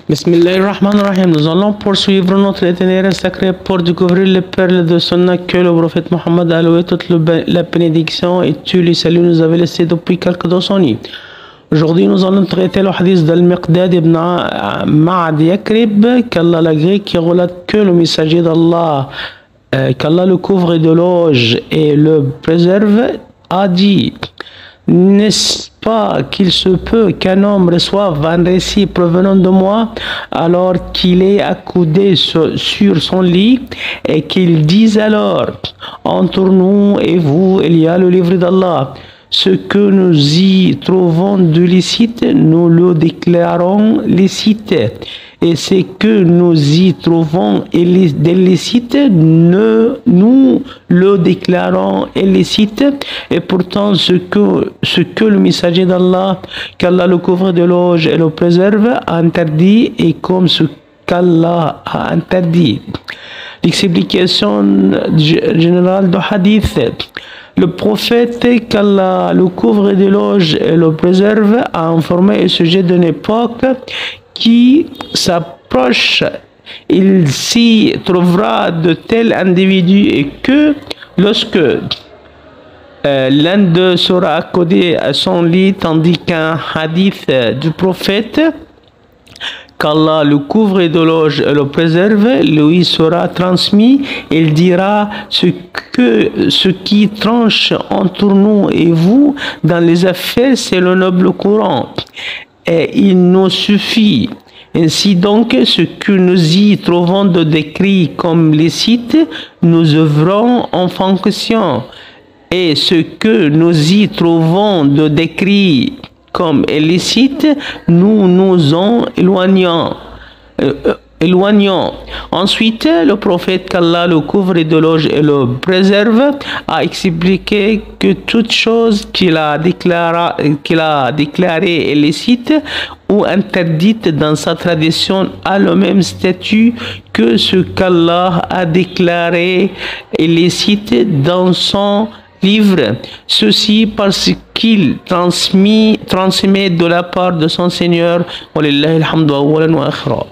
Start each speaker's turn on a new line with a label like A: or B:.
A: Bismillahirrahmanirrahim. Nous allons poursuivre notre itinéraire sacré pour découvrir les perles de Sunnah que le prophète Mohammed a loué toute la bénédiction et tous les saluts nous avait laissés depuis quelques décennies. Aujourd'hui, nous allons traiter le hadith d'Al-Miqdad ibn Ma'ad Yakrib, qu'Allah l'agrée, qui relate que le messager d'Allah, qu'Allah le couvre d'éloges et le préserve, a dit: n'est-ce pas qu'il se peut qu'un homme reçoive un récit provenant de moi alors qu'il est accoudé sur son lit et qu'il dise alors: entre nous et vous, il y a le livre d'Allah. Ce que nous y trouvons de licite, nous le déclarons licite. Et ce que nous y trouvons d'illicite, nous le déclarons illicite. Et pourtant, ce que le messager d'Allah, qu'Allah le couvre d'éloges et le préserve, a interdit, et comme ce qu'Allah a interdit. L'explication générale du hadith. Le prophète, qu'Allah le couvre d'éloges et le préserve, a informé au sujet d'une époque qui s'approche. Il s'y trouvera de tels individus et que lorsque l'un d'eux sera accoudé à son lit, tandis qu'un hadith du prophète, qu'Allah le couvre d'éloges et le préserve, lui sera transmis. Il dira: ce qui tranche entre nous et vous dans les affaires, c'est le noble courant, et il nous suffit. Ainsi donc, ce que nous y trouvons de décrit comme licite, nous œuvrons en fonction, et ce que nous y trouvons de décrit comme illicite, nous nous en éloignons. Ensuite, le prophète, qu'Allah le couvre d'éloges et le préserve, a expliqué que toute chose qu'il a déclarée illicite ou interdite dans sa tradition a le même statut que ce qu'Allah a déclaré illicite dans son livre. Ceci parce qu'il transmet de la part de son Seigneur. Walillahi alhamdu awwalan wa akhira.